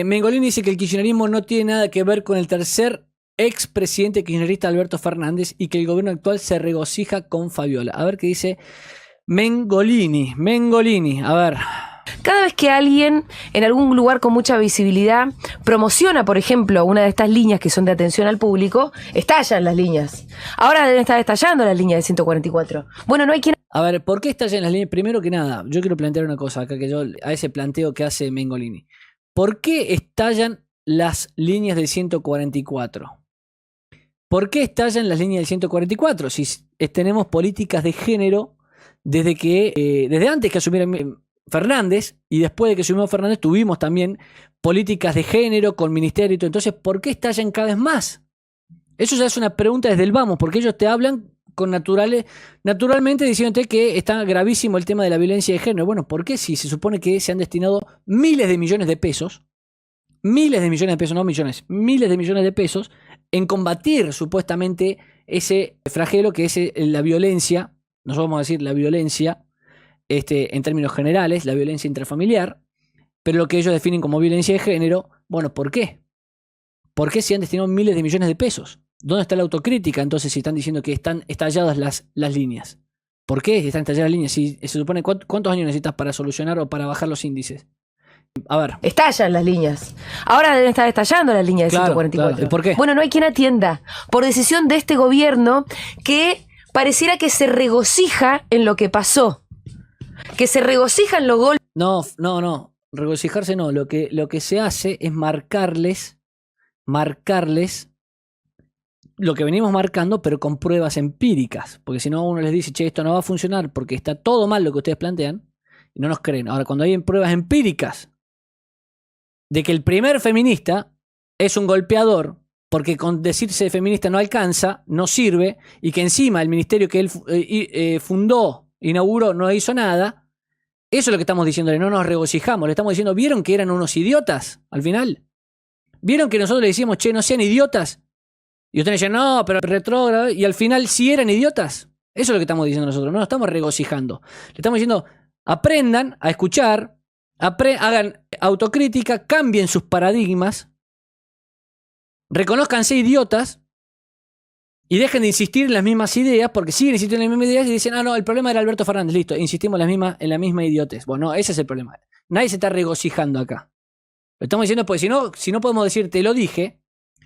Mengolini dice que el kirchnerismo no tiene nada que ver con el tercer expresidente kirchnerista Alberto Fernández y que el gobierno actual se regocija con Fabiola. A ver qué dice Mengolini. A ver. Cada vez que alguien en algún lugar con mucha visibilidad promociona, por ejemplo, una de estas líneas que son de atención al público, estallan las líneas. Ahora deben estar estallando las líneas de 144. Bueno, no hay quien... A ver, ¿por qué estallan las líneas? Primero que nada, yo quiero plantear una cosa acá, que yo a ese planteo que hace Mengolini. ¿Por qué estallan las líneas del 144? ¿Por qué estallan las líneas del 144? Si tenemos políticas de género desde antes que asumiera Fernández y después de que asumió Fernández tuvimos también políticas de género con ministerio y todo. Entonces, ¿por qué estallan cada vez más? Eso ya es una pregunta desde el vamos, porque ellos te hablan con naturalmente diciéndote que está gravísimo el tema de la violencia de género. Bueno, ¿por qué? Si se supone que se han destinado miles de millones de pesos, no millones, miles de millones de pesos en combatir supuestamente ese flagelo que es la violencia, nosotros vamos a decir la violencia en términos generales, la violencia intrafamiliar, pero lo que ellos definen como violencia de género, bueno, ¿por qué? ¿Por qué se han destinado miles de millones de pesos? ¿Dónde está la autocrítica entonces si están diciendo que están estalladas las líneas? ¿Por qué están estalladas las líneas? Si se supone, ¿cuántos años necesitas para solucionar o para bajar los índices? A ver. Estallan las líneas. Ahora deben estar estallando las líneas de 144. Claro. ¿Por qué? Bueno, no hay quien atienda. Por decisión de este gobierno que pareciera que se regocija en lo que pasó. Que se regocija en los golpes. No. Regocijarse no. Lo que se hace es marcarles lo que venimos marcando, pero con pruebas empíricas. Porque si no, uno les dice, che, esto no va a funcionar porque está todo mal lo que ustedes plantean, y no nos creen. Ahora, cuando hay pruebas empíricas de que el primer feminista es un golpeador, porque con decirse feminista no alcanza, no sirve, y que encima el ministerio que él fundó, inauguró, no hizo nada, eso es lo que estamos diciéndole, no nos regocijamos. Le estamos diciendo, ¿vieron que eran unos idiotas al final? ¿Vieron que nosotros le decíamos, che, no sean idiotas? Y ustedes dicen, no, pero retrógrado. Y al final sí eran idiotas. Eso es lo que estamos diciendo nosotros. No nos estamos regocijando. Le estamos diciendo, aprendan a escuchar, hagan autocrítica, cambien sus paradigmas, reconózcanse idiotas y dejen de insistir en las mismas ideas, porque siguen insistiendo en las mismas ideas y dicen, no, el problema era Alberto Fernández. Listo, insistimos en la misma idiotez. Bueno, no, ese es el problema. Nadie se está regocijando acá. Lo estamos diciendo porque si no podemos decir, te lo dije.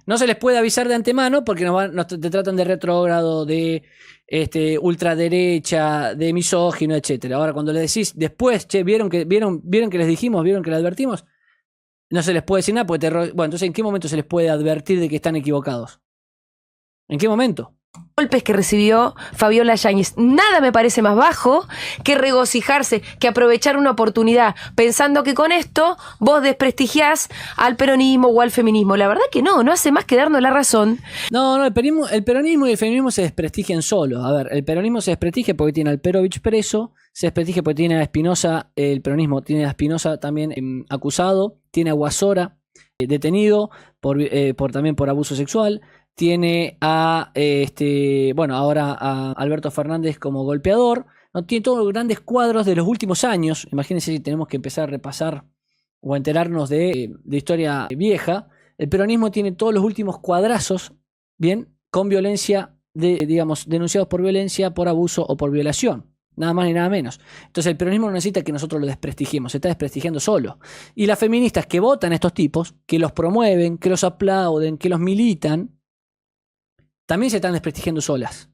No se les puede avisar de antemano porque te tratan de retrógrado, de ultraderecha, de misógino, etc. Ahora, cuando le decís después, che, ¿vieron que les dijimos, vieron que les advertimos? No se les puede decir nada porque bueno, entonces, ¿en qué momento se les puede advertir de que están equivocados? ¿En qué momento? Golpes que recibió Fabiola Yáñez. Nada me parece más bajo que regocijarse, que aprovechar una oportunidad, pensando que con esto vos desprestigiás al peronismo o al feminismo. La verdad que no hace más que darnos la razón. No, el peronismo y el feminismo se desprestigian solos. A ver, el peronismo se desprestigia porque tiene al Perovich preso, se desprestigia porque tiene a Espinosa, el peronismo tiene a Espinosa también acusado, tiene a Guasora detenido también por abuso sexual. Tiene a, ahora a Alberto Fernández como golpeador. ¿No? Tiene todos los grandes cuadros de los últimos años. Imagínense si tenemos que empezar a repasar o a enterarnos de historia vieja. El peronismo tiene todos los últimos cuadrazos, bien, con violencia, denunciados por violencia, por abuso o por violación. Nada más ni nada menos. Entonces el peronismo no necesita que nosotros lo desprestigiemos, se está desprestigiando solo. Y las feministas que votan a estos tipos, que los promueven, que los aplauden, que los militan, también se están desprestigiando solas.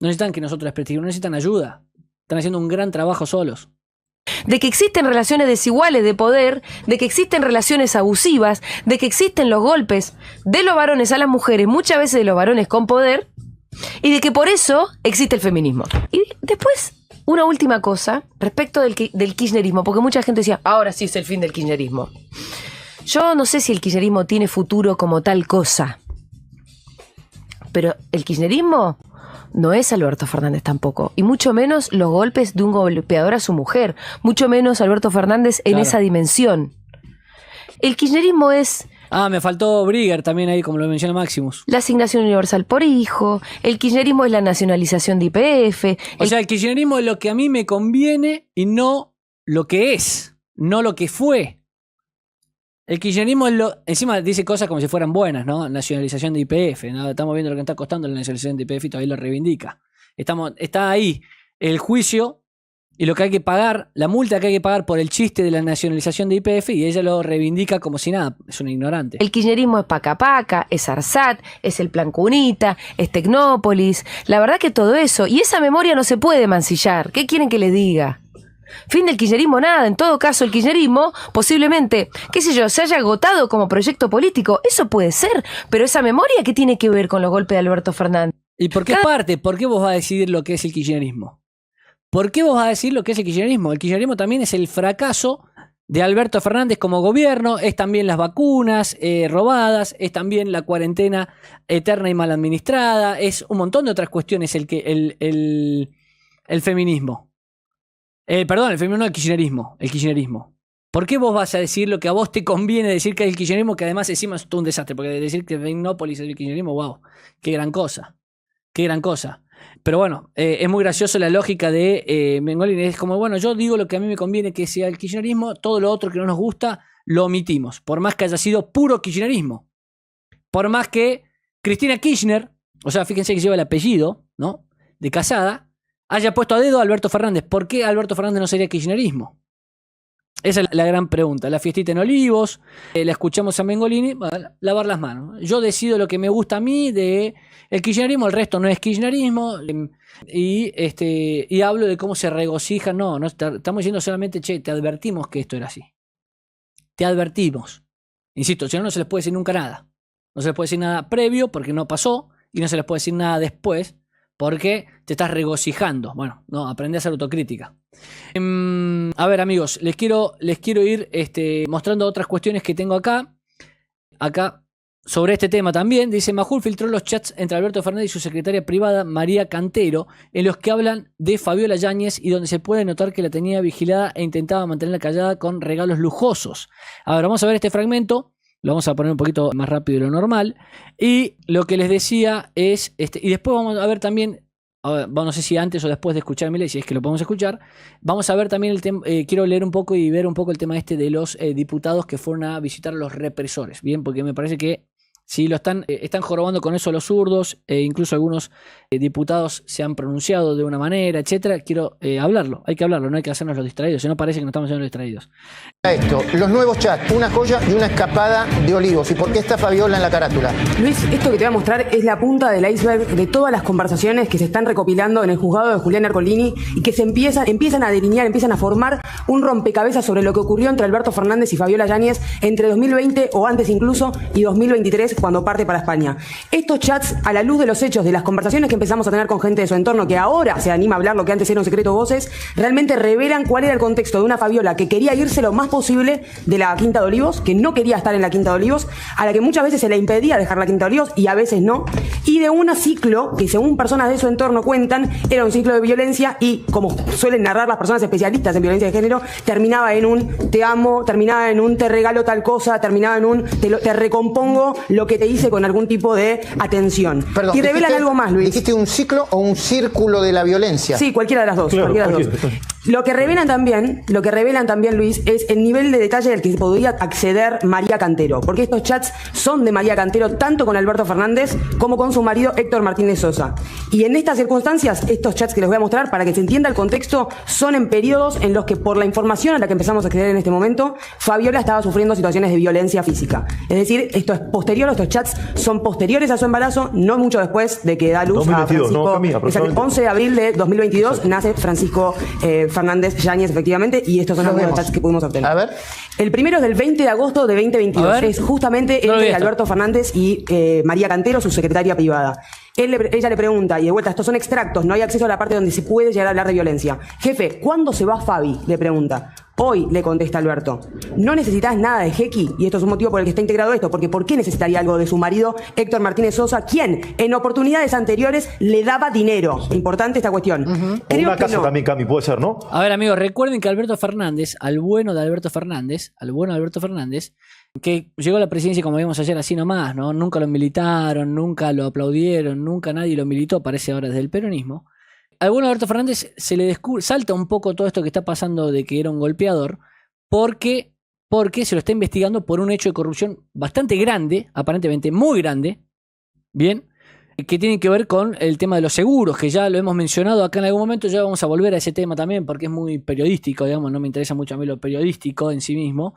No necesitan que nosotros desprestigiemos, no necesitan ayuda. Están haciendo un gran trabajo solos. De que existen relaciones desiguales de poder, de que existen relaciones abusivas, de que existen los golpes de los varones a las mujeres, muchas veces de los varones con poder, y de que por eso existe el feminismo. Y después, una última cosa respecto del kirchnerismo, porque mucha gente decía, ahora sí es el fin del kirchnerismo. Yo no sé si el kirchnerismo tiene futuro como tal cosa. Pero el kirchnerismo no es Alberto Fernández tampoco. Y mucho menos los golpes de un golpeador a su mujer. Mucho menos Alberto Fernández en esa dimensión. El kirchnerismo es... me faltó Brigger también ahí, como lo menciona Maximus. La asignación universal por hijo. El kirchnerismo es la nacionalización de YPF. O sea, el kirchnerismo es lo que a mí me conviene y no lo que es, no lo que fue. El kirchnerismo encima dice cosas como si fueran buenas, ¿no? Nacionalización de YPF, ¿no? Estamos viendo lo que está costando la nacionalización de YPF y todavía lo reivindica. Está ahí el juicio y lo que hay que pagar, la multa que hay que pagar por el chiste de la nacionalización de YPF, y ella lo reivindica como si nada, es una ignorante. El kirchnerismo es Paca Paca, es ARSAT, es el Plan Cunita, es Tecnópolis. La verdad que todo eso, y esa memoria no se puede mancillar. ¿Qué quieren que les diga? Fin del kirchnerismo, nada. En todo caso, el kirchnerismo posiblemente, qué sé yo, se haya agotado como proyecto político. Eso puede ser, pero esa memoria, ¿qué tiene que ver con los golpes de Alberto Fernández? ¿Y por qué parte? ¿Por qué vos vas a decidir lo que es el kirchnerismo? ¿Por qué vos vas a decir lo que es el kirchnerismo? El kirchnerismo también es el fracaso de Alberto Fernández como gobierno, es también las vacunas robadas, es también la cuarentena eterna y mal administrada, es un montón de otras cuestiones el feminismo. Perdón, el feminismo no, el kirchnerismo. ¿Por qué vos vas a decir lo que a vos te conviene decir que es el kirchnerismo, que además encima es todo un desastre? Porque decir que Tecnópolis es el kirchnerismo, wow, qué gran cosa. Qué gran cosa. Pero bueno, es muy gracioso la lógica de Mengolini. Es como, bueno, yo digo lo que a mí me conviene que sea el kirchnerismo, todo lo otro que no nos gusta lo omitimos. Por más que haya sido puro kirchnerismo. Por más que Cristina Kirchner, o sea, fíjense que lleva el apellido, ¿no? De casada, haya puesto a dedo a Alberto Fernández. ¿Por qué Alberto Fernández no sería kirchnerismo? Esa es la gran pregunta. La fiestita en Olivos, la escuchamos a Mengolini, lavar las manos. Yo decido lo que me gusta a mí de el kirchnerismo, el resto no es kirchnerismo, y hablo de cómo se regocija. No estamos diciendo solamente, che, te advertimos que esto era así. Te advertimos. Insisto, si no, no se les puede decir nunca nada. No se les puede decir nada previo porque no pasó, y no se les puede decir nada después porque te estás regocijando. Bueno, no, aprende a hacer autocrítica. A ver, amigos, les quiero ir mostrando otras cuestiones que tengo acá. Acá, sobre este tema también, dice: Majul filtró los chats entre Alberto Fernández y su secretaria privada, María Cantero, en los que hablan de Fabiola Yáñez y donde se puede notar que la tenía vigilada e intentaba mantenerla callada con regalos lujosos. A ver, vamos a ver este fragmento. Lo vamos a poner un poquito más rápido de lo normal. Y lo que les decía es... y después vamos a ver también... no sé si antes o después de escuchar a Milei, si es que lo podemos escuchar. Vamos a ver también el tema... quiero leer un poco y ver un poco el tema de los diputados que fueron a visitar a los represores. Bien, porque me parece que sí lo están jorobando con eso los zurdos. Incluso algunos diputados se han pronunciado de una manera, etcétera. Quiero hablarlo. Hay que hablarlo, no hay que hacernos los distraídos. Si no, parece que nos estamos haciendo los distraídos. Esto, los nuevos chats, una joya y una escapada de Olivos. ¿Y por qué está Fabiola en la carátula? Luis, esto que te voy a mostrar es la punta del iceberg de todas las conversaciones que se están recopilando en el juzgado de Julián Ercolini y que se empiezan a delinear, empiezan a formar un rompecabezas sobre lo que ocurrió entre Alberto Fernández y Fabiola Yáñez entre 2020 o antes incluso y 2023 cuando parte para España. Estos chats, a la luz de los hechos, de las conversaciones que empezamos a tener con gente de su entorno que ahora se anima a hablar lo que antes era un secreto voces, realmente revelan cuál era el contexto de una Fabiola que quería irse lo más posible de la Quinta de Olivos, que no quería estar en la Quinta de Olivos, a la que muchas veces se le impedía dejar la Quinta de Olivos y a veces no, y de un ciclo que según personas de su entorno cuentan era un ciclo de violencia y, como suelen narrar las personas especialistas en violencia de género, terminaba en un te amo, terminaba en un te regalo tal cosa, terminaba en un te recompongo lo que te hice con algún tipo de atención. Perdón, y revelan algo más, Luis. ¿Dijiste un ciclo o un círculo de la violencia? Sí, cualquiera de las dos. Claro, cualquiera de las dos. Lo que revelan también, Luis, es el nivel de detalle al que podría acceder María Cantero, porque estos chats son de María Cantero tanto con Alberto Fernández como con su marido Héctor Martínez Sosa. Y en estas circunstancias, estos chats que les voy a mostrar, para que se entienda el contexto, son en periodos en los que, por la información a la que empezamos a acceder en este momento, Fabiola estaba sufriendo situaciones de violencia física. Es decir, esto es posterior, estos chats son posteriores a su embarazo, no mucho después de que da luz 2022, a Francisco. ¿no, Cami? Aproximadamente. 11 de abril de 2022 Exacto. Nace Francisco Fernández Yáñez, efectivamente, y estos son algunos chats que pudimos obtener. A ver. El primero es del 20 de agosto de 2022. Es justamente entre Alberto Fernández y María Cantero, su secretaria privada. Ella le pregunta, y de vuelta, estos son extractos, no hay acceso a la parte donde se puede llegar a hablar de violencia. Jefe, ¿cuándo se va Fabi? Le pregunta. Hoy, le contesta Alberto. ¿No necesitas nada de Jequi? Y esto es un motivo por el que está integrado esto, porque ¿por qué necesitaría algo de su marido, Héctor Martínez Sosa, quien en oportunidades anteriores le daba dinero? Importante esta cuestión. O una casa también, Cami, puede ser, ¿no? A ver, amigos, recuerden que Alberto Fernández, al bueno de Alberto Fernández, que llegó a la presidencia, como vimos ayer, así nomás, ¿no? Nunca lo militaron, nunca lo aplaudieron, nunca nadie lo militó, parece ahora desde el peronismo. al bueno Alberto Fernández se le salta un poco todo esto que está pasando de que era un golpeador, porque se lo está investigando por un hecho de corrupción bastante grande, aparentemente muy grande, bien, que tiene que ver con el tema de los seguros, que ya lo hemos mencionado acá en algún momento, ya vamos a volver a ese tema también, porque es muy periodístico, digamos, no me interesa mucho a mí lo periodístico en sí mismo,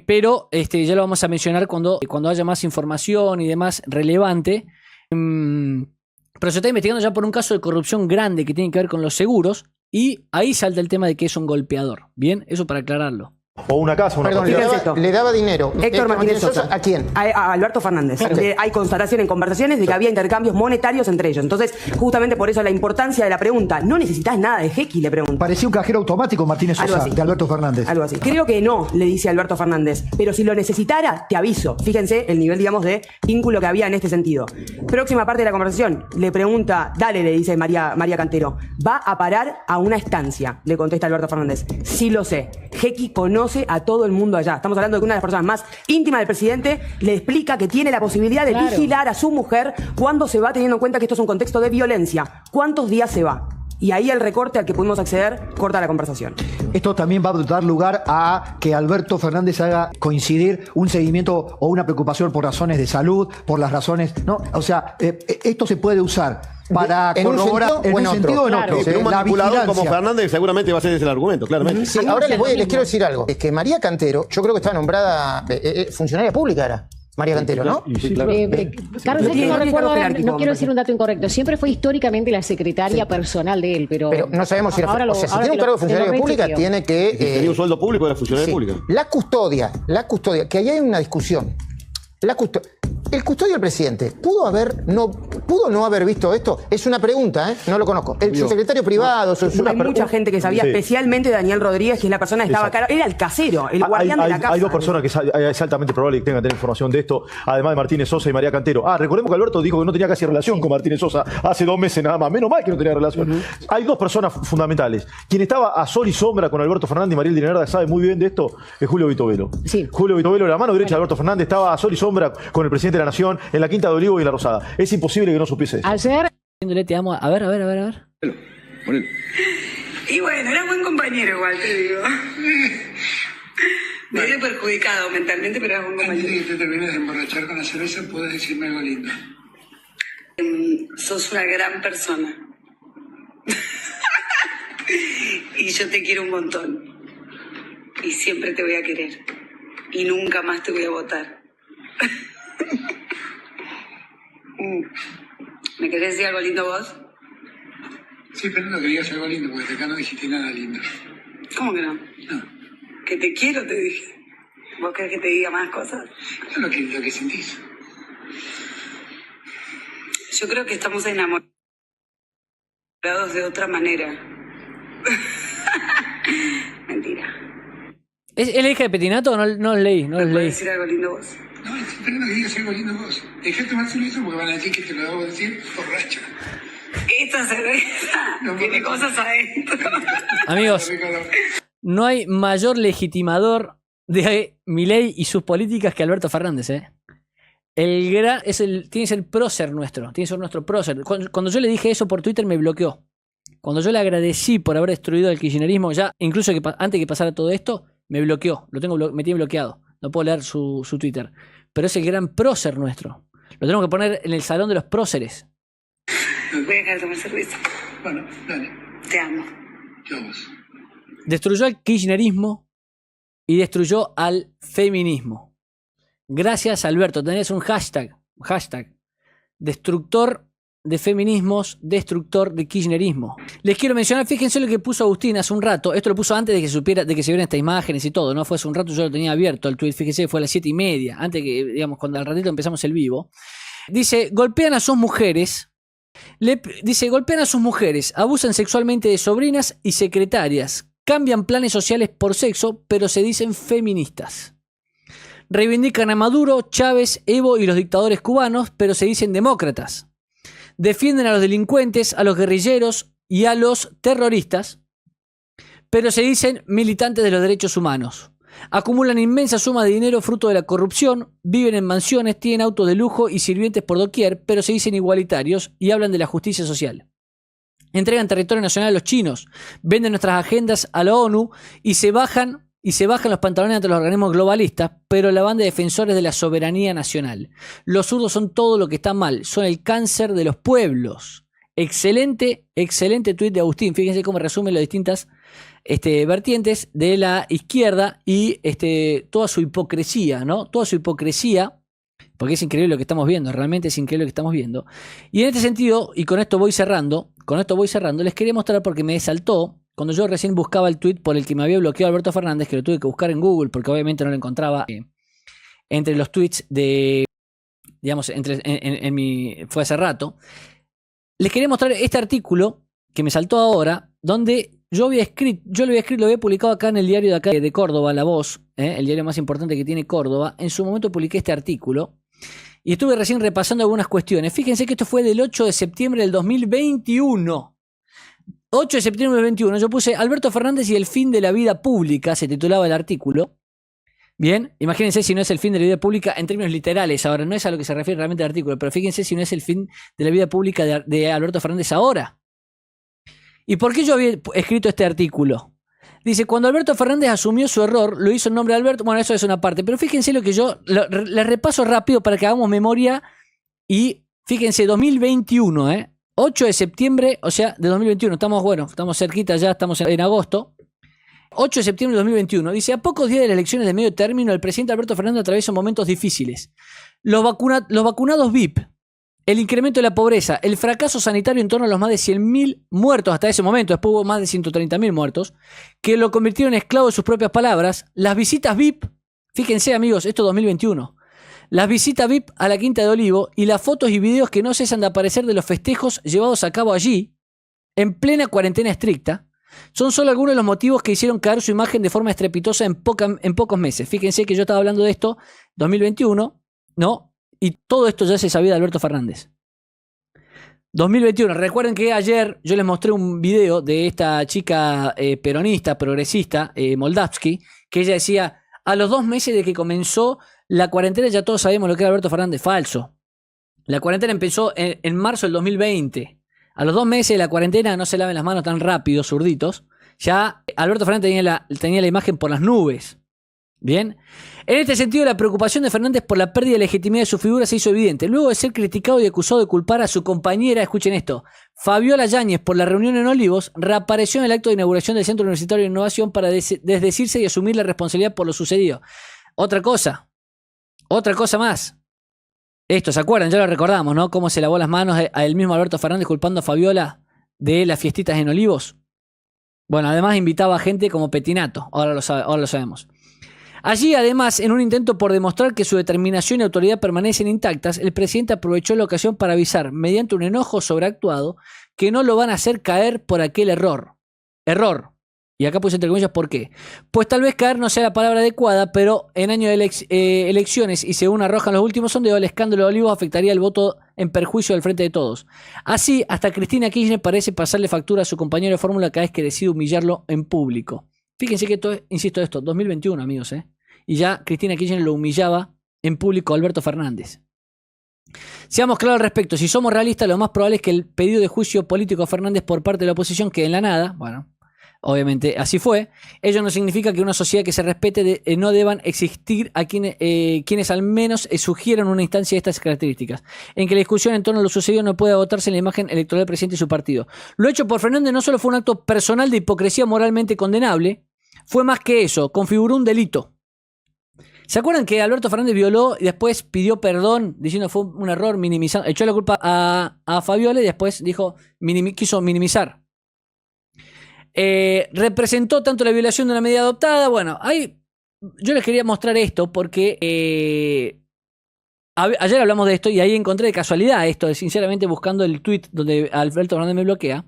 pero ya lo vamos a mencionar cuando haya más información y demás relevante. Pero se está investigando ya por un caso de corrupción grande que tiene que ver con los seguros, y ahí salta el tema de que es un golpeador. Bien, eso para aclararlo. O una casa, una Perdón, propiedad. le daba dinero. Héctor Martínez Sosa. ¿A quién? A Alberto Fernández. Okay. Hay constatación en conversaciones de que había intercambios monetarios entre ellos. Entonces, justamente por eso la importancia de la pregunta. No necesitas nada de Jequi, le pregunta. Parecía un cajero automático Martínez Algo Sosa, así. de Alberto Fernández. Algo así. Creo que no, le dice Alberto Fernández. Pero si lo necesitara, te aviso. Fíjense el nivel, digamos, de vínculo que había en este sentido. Próxima parte de la conversación. Le pregunta, dale, le dice María Cantero. ¿Va a parar a una estancia? Le contesta Alberto Fernández. Sí lo sé. Jequi conoce a todo el mundo allá. Estamos hablando de que una de las personas más íntimas del presidente le explica que tiene la posibilidad de vigilar a su mujer cuando se va, teniendo en cuenta que esto es un contexto de violencia. ¿Cuántos días se va? Y ahí el recorte al que pudimos acceder corta la conversación. Esto también va a dar lugar a que Alberto Fernández haga coincidir un seguimiento o una preocupación por razones de salud, por las razones, ¿no? O sea, esto se puede usar para ¿En un corroborar sentido en o un en sentido o en otro? otro. Pero un La manipulador como vigilancia. Fernández seguramente va a ser ese el argumento, claramente. Sí, ahora les quiero decir algo. Es que María Cantero, yo creo que está nombrada funcionaria pública, era. María Cantero, ¿no? Y sí, claro. Carlos, No es que tiene no recuerdo, ahora, jerárquico, no quiero decir un dato incorrecto. Siempre fue históricamente la secretaria personal de él, pero No sabemos si era. ahora O sea, si tiene un cargo de funcionaria pública, tiene que. Tenía un sueldo público, era funcionaria Sí. pública. La custodia, que ahí hay una discusión. El custodio del presidente, ¿pudo no haber visto esto? Es una pregunta, ¿eh? No lo conozco. Su secretario privado, Hay mucha gente que sabía, Sí. especialmente Daniel Rodríguez, que es la persona que estaba acá. Era el casero, el guardián de la casa. Hay dos personas que es altamente probable que tengan que tener información de esto, además de Martínez Sosa y María Cantero. Recordemos que Alberto dijo que no tenía casi relación con Martínez Sosa hace 2 meses nada más. Menos mal que no tenía relación. Hay dos personas fundamentales. Quien estaba a sol y sombra con Alberto Fernández y Mariel Dinarda sabe muy bien de esto, es Julio Vitovelo. Sí. Julio Vitovelo, la mano derecha de Alberto Fernández, estaba a sol y sombra con el presidente de la Nación en la Quinta de Olivo y en la Rosada. Es imposible que no supiese eso. ayer Diciéndole, te amo. A ver. Y bueno, era buen compañero igual, te digo. Me he perjudicado mentalmente, pero era buen Antes compañero. de que te termines de emborrachar con la cerveza, puedes decirme algo lindo. Sos una gran persona. Y yo te quiero un montón. Y siempre te voy a querer. Y nunca más te voy a votar. ¿Me querés decir algo lindo vos? Sí, pero no que digas algo lindo, porque acá no dijiste nada lindo. ¿Cómo que no? No, Que te quiero, te dije. ¿Vos querés que te diga más cosas? es lo que sentís. Yo creo que estamos enamorados de otra manera. Mentira. ¿Es la hija de Petinato o no los leí? No los ¿Puedes leí. decir algo lindo vos? No, estoy esperando que digas algo lindo vos. Dejá de tomar cerveza porque van a decir que te lo debo decir borracha. Esta cerveza tiene cosas adentro. Amigos, no hay mayor legitimador de Milei y sus políticas que Alberto Fernández, ¿eh? Tiene que ser prócer nuestro, tiene que ser nuestro prócer. Cuando yo le dije eso por Twitter me bloqueó. Cuando yo le agradecí por haber destruido el kirchnerismo, ya incluso antes que pasara todo esto, me bloqueó, me tiene bloqueado. No puedo leer su Twitter. Pero es el gran prócer nuestro. Lo tenemos que poner en el salón de los próceres. Voy a dejar de tomar cerveza. Bueno, dale, Te amo. yo a vos. Destruyó al kirchnerismo y destruyó al feminismo. Gracias, Alberto. Tenés un hashtag. Destructor de feminismos, destructor de kirchnerismo. Les quiero mencionar, fíjense lo que puso Agustín hace un rato. Esto lo puso antes de que se vieran estas imágenes y todo, ¿no? Fue hace un rato, yo lo tenía abierto el tweet. Fíjense, fue a las 7:30, antes que, digamos, cuando al ratito empezamos el vivo. Dice, golpean a sus mujeres. Golpean a sus mujeres, abusan sexualmente de sobrinas y secretarias, cambian planes sociales por sexo, pero se dicen feministas. Reivindican a Maduro, Chávez, Evo y los dictadores cubanos, pero se dicen demócratas. Defienden a los delincuentes, a los guerrilleros y a los terroristas, pero se dicen militantes de los derechos humanos. Acumulan inmensas sumas de dinero fruto de la corrupción, viven en mansiones, tienen autos de lujo y sirvientes por doquier, pero se dicen igualitarios y hablan de la justicia social. Entregan territorio nacional a los chinos, venden nuestras agendas a la ONU y se bajan los pantalones ante los organismos globalistas, pero la banda de defensores de la soberanía nacional. Los zurdos son todo lo que está mal, son el cáncer de los pueblos. Excelente tuit de Agustín. Fíjense cómo resume las distintas vertientes de la izquierda y toda su hipocresía, ¿no? Toda su hipocresía, porque es increíble lo que estamos viendo, realmente es increíble lo que estamos viendo. Y en este sentido, y con esto voy cerrando, les quería mostrar porque me saltó cuando yo recién buscaba el tweet por el que me había bloqueado Alberto Fernández, que lo tuve que buscar en Google porque obviamente no lo encontraba entre los tweets de, digamos, fue hace rato. Les quería mostrar este artículo que me saltó ahora, donde yo lo había publicado acá en el diario de acá de Córdoba, La Voz, el diario más importante que tiene Córdoba. En su momento publiqué este artículo y estuve recién repasando algunas cuestiones. Fíjense que esto fue del 8 de septiembre del 2021. 8 de septiembre del 2021. Yo puse Alberto Fernández y el fin de la vida pública, se titulaba el artículo. Bien, imagínense si no es el fin de la vida pública en términos literales ahora, no es a lo que se refiere realmente el artículo, pero fíjense si no es el fin de la vida pública de Alberto Fernández ahora. ¿Y por qué yo había escrito este artículo? Dice, cuando Alberto Fernández asumió su error, lo hizo en nombre de Alberto. Bueno, eso es una parte, pero fíjense lo que yo les repaso rápido para que hagamos memoria. Y fíjense, 2021, 8 de septiembre, o sea, de 2021. Estamos cerquita ya, estamos en agosto. 8 de septiembre de 2021. Dice, a pocos días de las elecciones de medio término, el presidente Alberto Fernández atraviesa momentos difíciles. Los vacunados VIP, el incremento de la pobreza, el fracaso sanitario en torno a los más de 100.000 muertos hasta ese momento, después hubo más de 130.000 muertos, que lo convirtieron en esclavo de sus propias palabras, las visitas VIP, fíjense amigos, esto es 2021, las visitas VIP a la Quinta de Olivo y las fotos y videos que no cesan de aparecer de los festejos llevados a cabo allí, en plena cuarentena estricta, son solo algunos de los motivos que hicieron caer su imagen de forma estrepitosa en pocos meses. Fíjense que yo estaba hablando de esto, 2021, ¿no? Y todo esto ya se sabía de Alberto Fernández. 2021. Recuerden que ayer yo les mostré un video de esta chica peronista, progresista, Moldavsky, que ella decía, a los 2 meses de que comenzó la cuarentena ya todos sabemos lo que era Alberto Fernández. Falso. La cuarentena empezó en marzo del 2020. A los 2 meses de la cuarentena, no se laven las manos tan rápido, zurditos, ya Alberto Fernández tenía la imagen por las nubes. Bien. En este sentido, la preocupación de Fernández por la pérdida de legitimidad de su figura se hizo evidente. Luego de ser criticado y acusado de culpar a su compañera, escuchen esto, Fabiola Yáñez por la reunión en Olivos, reapareció en el acto de inauguración del Centro Universitario de Innovación para desdecirse y asumir la responsabilidad por lo sucedido. Otra cosa más. Esto, ¿se acuerdan? Ya lo recordamos, ¿no? Cómo se lavó las manos a el mismo Alberto Fernández culpando a Fabiola de las fiestitas en Olivos. Bueno, además invitaba a gente como Petinato, ahora lo sabemos. Allí, además, en un intento por demostrar que su determinación y autoridad permanecen intactas, el presidente aprovechó la ocasión para avisar, mediante un enojo sobreactuado, que no lo van a hacer caer por aquel error. Y acá puse entre comillas, ¿por qué? Pues tal vez caer no sea la palabra adecuada, pero en año de elecciones y según arrojan los últimos sondeos, el escándalo de Olivos afectaría el voto en perjuicio del Frente de Todos. Así, hasta Cristina Kirchner parece pasarle factura a su compañero de fórmula cada vez que decide humillarlo en público. Fíjense que esto, insisto, 2021, amigos, y ya Cristina Kirchner lo humillaba en público a Alberto Fernández. Seamos claros al respecto, si somos realistas, lo más probable es que el pedido de juicio político a Fernández por parte de la oposición quede en la nada. Bueno, obviamente así fue. Ello no significa que una sociedad que se respete no deban existir a quienes al menos sugieran una instancia de estas características, en que la discusión en torno a lo sucedido no puede agotarse en la imagen electoral del presidente y su partido. Lo hecho por Fernández no solo fue un acto personal de hipocresía moralmente condenable, fue más que eso, configuró un delito. ¿Se acuerdan que Alberto Fernández violó y después pidió perdón diciendo fue un error, minimizando, echó la culpa a Fabiola y después dijo, quiso minimizar? Representó tanto la violación de una medida adoptada. Bueno, ahí yo les quería mostrar esto porque ayer hablamos de esto y ahí encontré de casualidad esto, sinceramente buscando el tweet donde Alberto Fernández me bloquea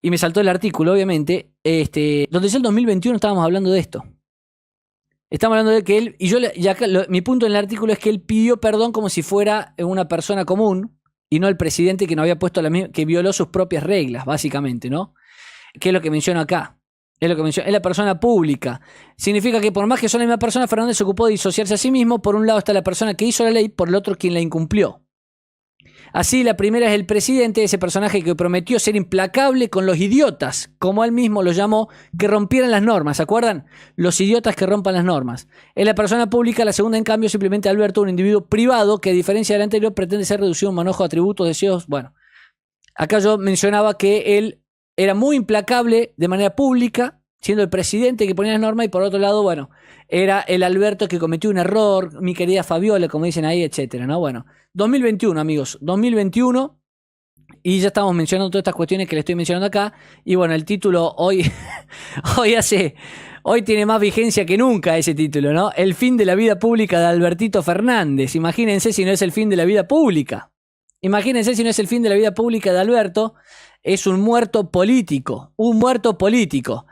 y me saltó el artículo, obviamente, donde ya en el 2021 estábamos hablando de esto. Estamos hablando de que él, mi punto en el artículo es que él pidió perdón como si fuera una persona común y no el presidente que no había puesto que violó sus propias reglas, básicamente, ¿no? ¿Qué es lo que menciono acá? Es la persona pública. Significa que por más que son la misma persona, Fernández se ocupó de disociarse a sí mismo. Por un lado está la persona que hizo la ley, por el otro quien la incumplió. Así, la primera es el presidente, ese personaje que prometió ser implacable con los idiotas, como él mismo lo llamó, que rompieran las normas. ¿Se acuerdan? Los idiotas que rompan las normas. Es la persona pública. La segunda, en cambio, simplemente Alberto, un individuo privado que, a diferencia del anterior, pretende ser reducido a un manojo de atributos, deseos. Bueno, acá yo mencionaba que él era muy implacable de manera pública, siendo el presidente que ponía las normas, y por otro lado, bueno, era el Alberto que cometió un error, mi querida Fabiola, como dicen ahí, etcétera, ¿no? Bueno, 2021, amigos, 2021, y ya estamos mencionando todas estas cuestiones que le estoy mencionando acá, y bueno, el título hoy tiene más vigencia que nunca ese título, ¿no? El fin de la vida pública de Albertito Fernández. Imagínense si no es el fin de la vida pública. Imagínense si no es el fin de la vida pública de Alberto. Es un muerto político, un muerto político.